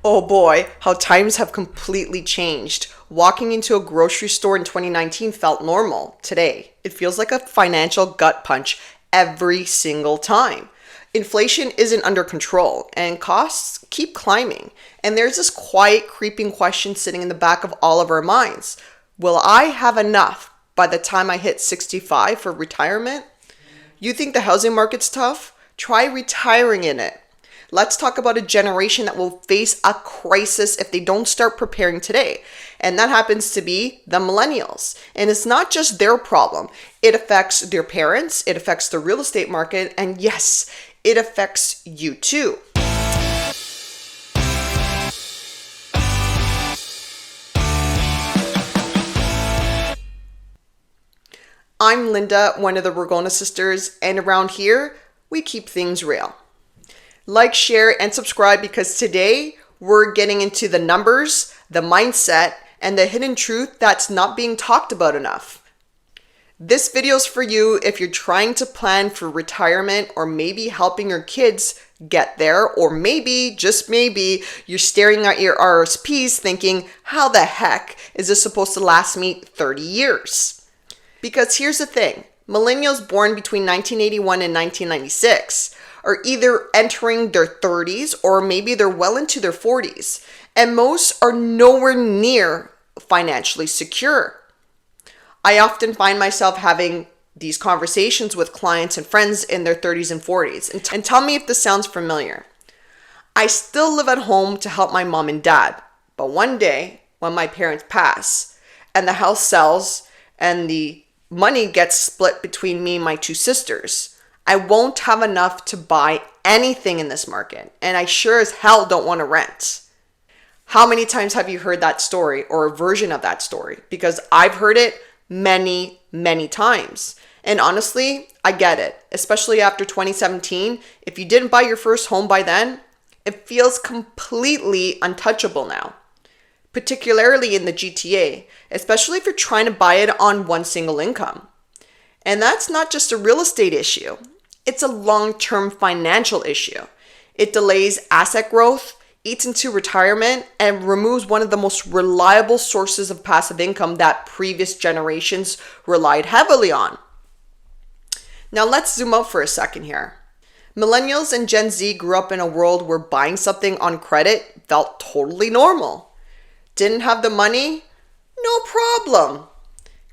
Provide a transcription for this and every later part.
Oh boy, how times have completely changed. Walking into a grocery store in 2019 felt normal. Today, it feels like a financial gut punch every single time. Inflation isn't under control and costs keep climbing. And there's this quiet, creeping question sitting in the back of all of our minds. Will I have enough by the time I hit 65 for retirement? You think the housing market's tough? Try retiring in it. Let's talk about a generation that will face a crisis if they don't start preparing today. And that happens to be the millennials. And it's not just their problem. It affects their parents, it affects the real estate market, and yes, it affects you too. I'm Linda, one of the Ragona Sisters, and around here, we keep things real. Like, share, and subscribe because today we're getting into the numbers, the mindset, and the hidden truth that's not being talked about enough. This video is for you if you're trying to plan for retirement or maybe helping your kids get there, or maybe, just maybe, you're staring at your RSPs thinking, how the heck is this supposed to last me 30 years? Because here's the thing, millennials born between 1981 and 1996 are either entering their 30s or maybe they're well into their 40s, and most are nowhere near financially secure. I often find myself having these conversations with clients and friends in their 30s and 40s, and tell me if this sounds familiar. I still live at home to help my mom and dad, but one day when my parents pass and the house sells and the money gets split between me and my two sisters, I won't have enough to buy anything in this market, and I sure as hell don't want to rent. How many times have you heard that story or a version of that story? Because I've heard it many, many times. And honestly, I get it, especially after 2017. If you didn't buy your first home by then, it feels completely untouchable now, particularly in the GTA, especially if you're trying to buy it on one single income. And that's not just a real estate issue. It's a long-term financial issue. It delays asset growth, eats into retirement, and removes one of the most reliable sources of passive income that previous generations relied heavily on. Now let's zoom out for a second here. Millennials and Gen Z grew up in a world where buying something on credit felt totally normal. Didn't have the money? No problem.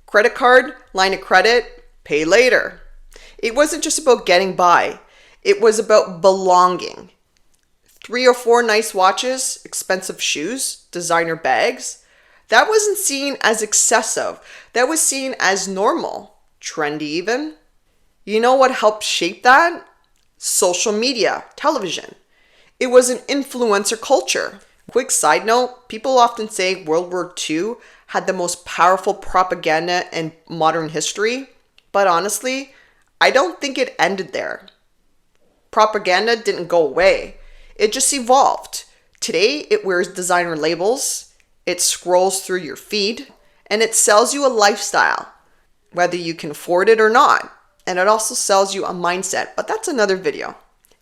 Credit card, line of credit, pay later. It wasn't just about getting by. It was about belonging. 3 or 4 nice watches, expensive shoes, designer bags. That wasn't seen as excessive. That was seen as normal, trendy even. You know what helped shape that? Social media, television. It was an influencer culture. Quick side note, people often say World War II had the most powerful propaganda in modern history, but honestly, I don't think it ended there. Propaganda didn't go away. It just evolved. Today, it wears designer labels, it scrolls through your feed, and it sells you a lifestyle, whether you can afford it or not. And it also sells you a mindset, but that's another video.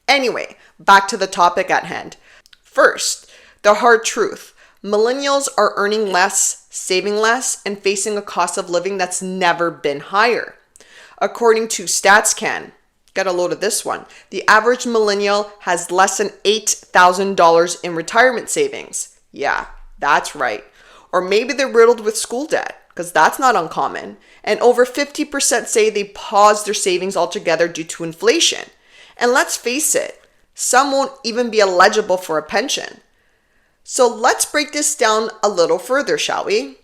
Anyway, back to the topic at hand. First, the hard truth. Millennials are earning less, saving less, and facing a cost of living that's never been higher. According to StatsCan, get a load of this one, the average millennial has less than $8,000 in retirement savings. Yeah, that's right. Or maybe they're riddled with school debt, because that's not uncommon. And over 50% say they paused their savings altogether due to inflation. And let's face it, some won't even be eligible for a pension. So let's break this down a little further, shall we?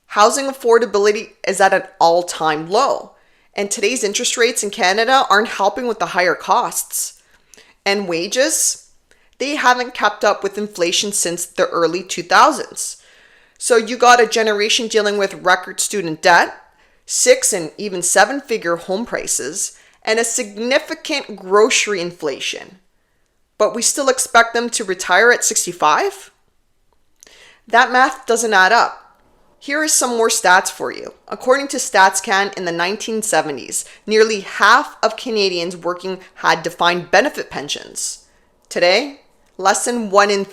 Housing affordability is at an all-time low. And today's interest rates in Canada aren't helping with the higher costs. And wages, they haven't kept up with inflation since the early 2000s. So you got a generation dealing with record student debt, 6 and even 7-figure home prices, and a significant grocery inflation. But we still expect them to retire at 65? That math doesn't add up. Here are some more stats for you. According to StatsCan, in the 1970s, nearly half of Canadians working had defined benefit pensions. Today, less than 1 in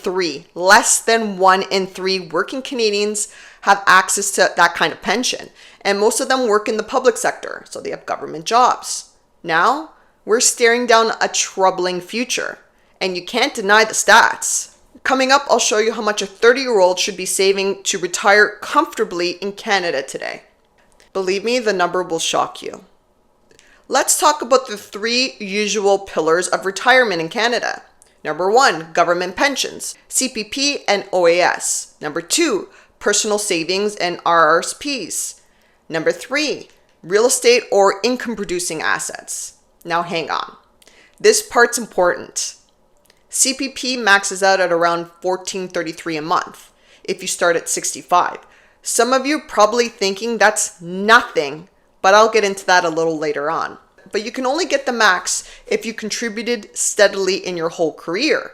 3 working Canadians have access to that kind of pension. And most of them work in the public sector, so they have government jobs. Now, we're staring down a troubling future, and you can't deny the stats. Coming up, I'll show you how much a 30-year-old should be saving to retire comfortably in Canada today. Believe me, the number will shock you. Let's talk about the 3 usual pillars of retirement in Canada. Number 1, government pensions, CPP and OAS. Number 2, personal savings and RRSPs. Number 3, real estate or income-producing assets. Now hang on. This part's important. CPP maxes out at around $14.33 a month if you start at 65. Some of you probably thinking that's nothing, but I'll get into that a little later on. But you can only get the max if you contributed steadily in your whole career.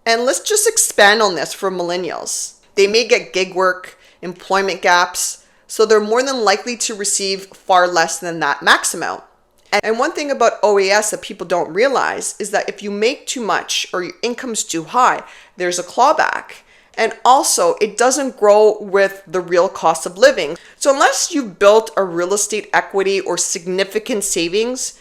And let's just expand on this for millennials. They may get gig work, employment gaps, so they're more than likely to receive far less than that max amount. And one thing about OAS that people don't realize is that if you make too much or your income's too high, there's a clawback. And also, it doesn't grow with the real cost of living. So unless you've built a real estate equity or significant savings,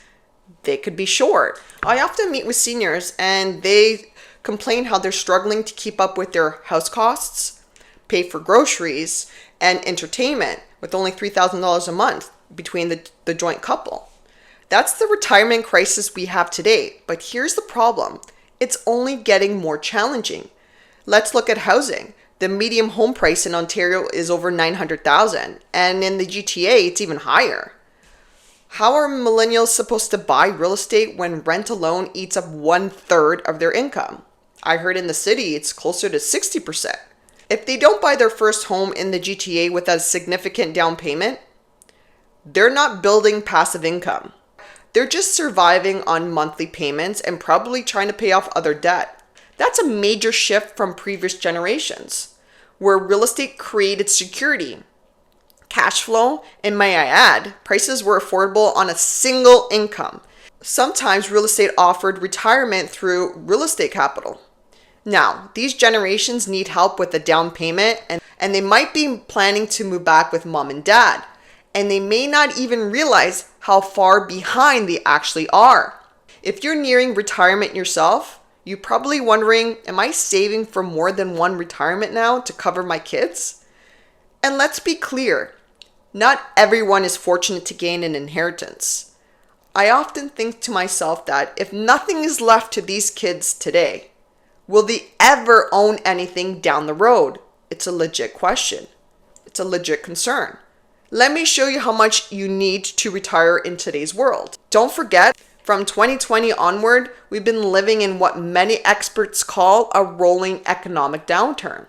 they could be short. I often meet with seniors and they complain how they're struggling to keep up with their house costs, pay for groceries, and entertainment with only $3,000 a month between the joint couple. That's the retirement crisis we have today. But here's the problem. It's only getting more challenging. Let's look at housing. The median home price in Ontario is over $900,000, and in the GTA, it's even higher. How are millennials supposed to buy real estate when rent alone eats up 1/3 of their income? I heard in the city, it's closer to 60%. If they don't buy their first home in the GTA with a significant down payment, they're not building passive income. They're just surviving on monthly payments and probably trying to pay off other debt. That's a major shift from previous generations, where real estate created security, cash flow, and may I add, prices were affordable on a single income. Sometimes real estate offered retirement through real estate capital. Now, these generations need help with the down payment, and they might be planning to move back with mom and dad, and they may not even realize how far behind they actually are. If you're nearing retirement yourself, you're probably wondering, am I saving for more than one retirement now to cover my kids? And let's be clear, not everyone is fortunate to gain an inheritance. I often think to myself that if nothing is left to these kids today, will they ever own anything down the road? It's a legit question. It's a legit concern. Let me show you how much you need to retire in today's world. Don't forget, from 2020 onward, we've been living in what many experts call a rolling economic downturn.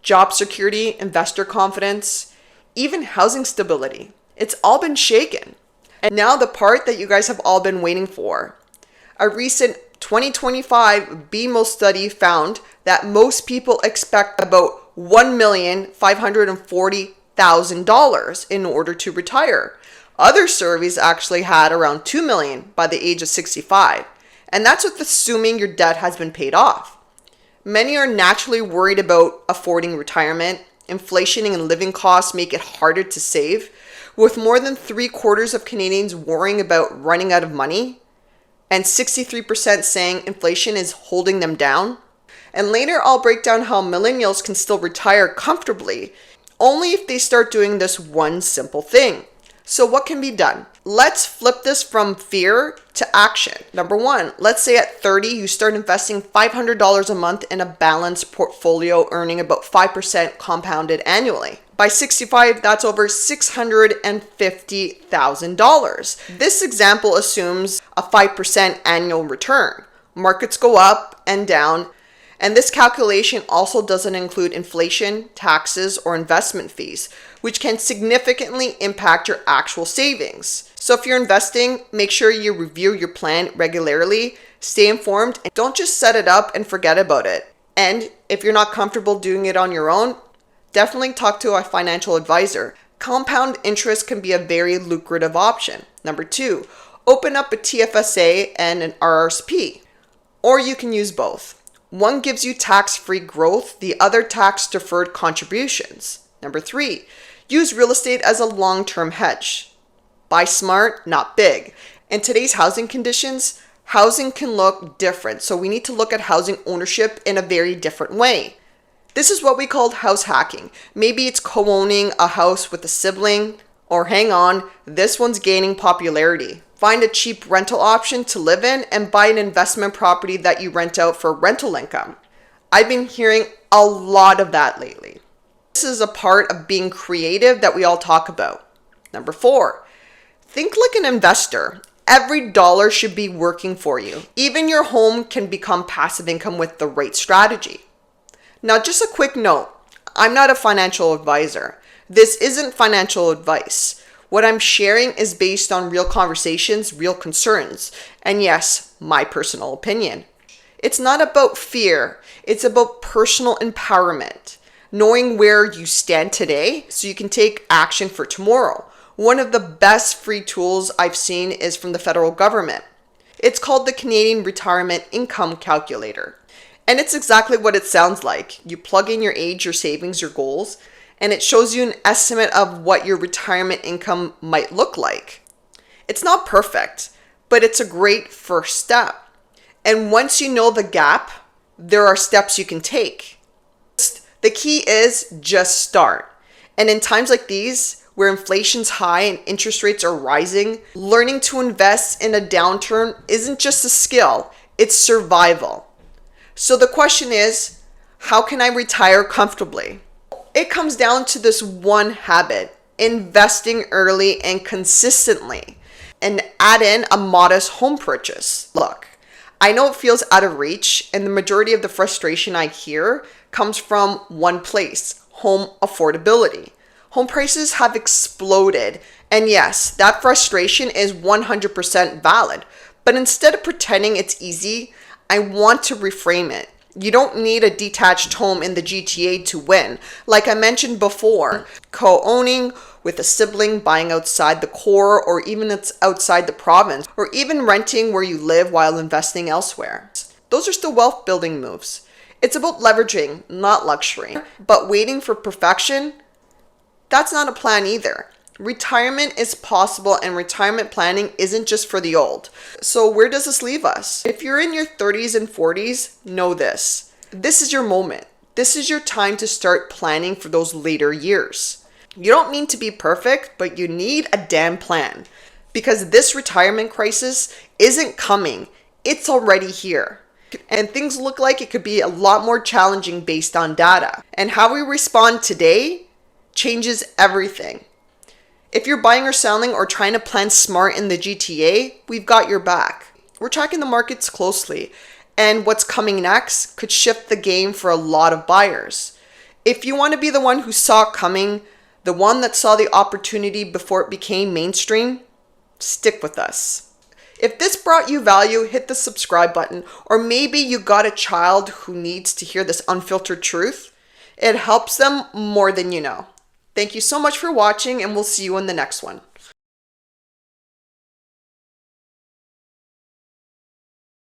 Job security, investor confidence, even housing stability. It's all been shaken. And now the part that you guys have all been waiting for. A recent 2025 BMO study found that most people expect about $1,540,000 in order to retire. Other surveys actually had around $2 million by the age of 65, and that's with assuming your debt has been paid off. Many are naturally worried about affording retirement. Inflation and living costs make it harder to save, with more than 3/4 of Canadians worrying about running out of money, and 63% saying inflation is holding them down. And later I'll break down how millennials can still retire comfortably, only if they start doing this one simple thing. So what can be done? Let's flip this from fear to action. Number 1, let's say at 30, you start investing $500 a month in a balanced portfolio, earning about 5% compounded annually. By 65, that's over $650,000. This example assumes a 5% annual return. Markets go up and down, and this calculation also doesn't include inflation, taxes, or investment fees, which can significantly impact your actual savings. So if you're investing, make sure you review your plan regularly, stay informed, and don't just set it up and forget about it. And if you're not comfortable doing it on your own, definitely talk to a financial advisor. Compound interest can be a very lucrative option. Number 2, open up a TFSA and an RRSP, or you can use both. One gives you tax-free growth, the other tax-deferred contributions. Number 3, use real estate as a long-term hedge. Buy smart, not big. In today's housing conditions, housing can look different, so we need to look at housing ownership in a very different way. This is what we call house hacking. Maybe it's co-owning a house with a sibling, or hang on, this one's gaining popularity. Find a cheap rental option to live in and buy an investment property that you rent out for rental income. I've been hearing a lot of that lately. This is a part of being creative that we all talk about. Number 4, think like an investor. Every dollar should be working for you. Even your home can become passive income with the right strategy. Now, just a quick note, I'm not a financial advisor. This isn't financial advice. What I'm sharing is based on real conversations, real concerns, and yes, my personal opinion. It's not about fear. It's about personal empowerment, knowing where you stand today so you can take action for tomorrow. One of the best free tools I've seen is from the federal government. It's called the Canadian Retirement Income Calculator. And it's exactly what it sounds like. You plug in your age, your savings, your goals, and it shows you an estimate of what your retirement income might look like. It's not perfect, but it's a great first step. And once you know the gap, there are steps you can take. The key is just start. And in times like these, where inflation's high and interest rates are rising, learning to invest in a downturn isn't just a skill, it's survival. So the question is, how can I retire comfortably? It comes down to this one habit, investing early and consistently, and add in a modest home purchase. Look, I know it feels out of reach, and the majority of the frustration I hear comes from one place, home affordability. Home prices have exploded, and yes, that frustration is 100% valid, but instead of pretending it's easy, I want to reframe it. You don't need a detached home in the GTA to win. Like I mentioned before, co-owning with a sibling, buying outside the core, or even it's outside the province, or even renting where you live while investing elsewhere. Those are still wealth building moves. It's about leveraging, not luxury. But waiting for perfection, that's not a plan either. Retirement is possible, and retirement planning isn't just for the old. So where does this leave us? If you're in your 30s and 40s, know this. This is your moment. This is your time to start planning for those later years. You don't need to be perfect, but you need a damn plan. Because this retirement crisis isn't coming. It's already here. And things look like it could be a lot more challenging based on data. And how we respond today changes everything. If you're buying or selling or trying to plan smart in the GTA, we've got your back. We're tracking the markets closely, and what's coming next could shift the game for a lot of buyers. If you want to be the one who saw it coming, the one that saw the opportunity before it became mainstream, stick with us. If this brought you value, hit the subscribe button, or maybe you got a child who needs to hear this unfiltered truth. It helps them more than you know. Thank you so much for watching, and we'll see you in the next one.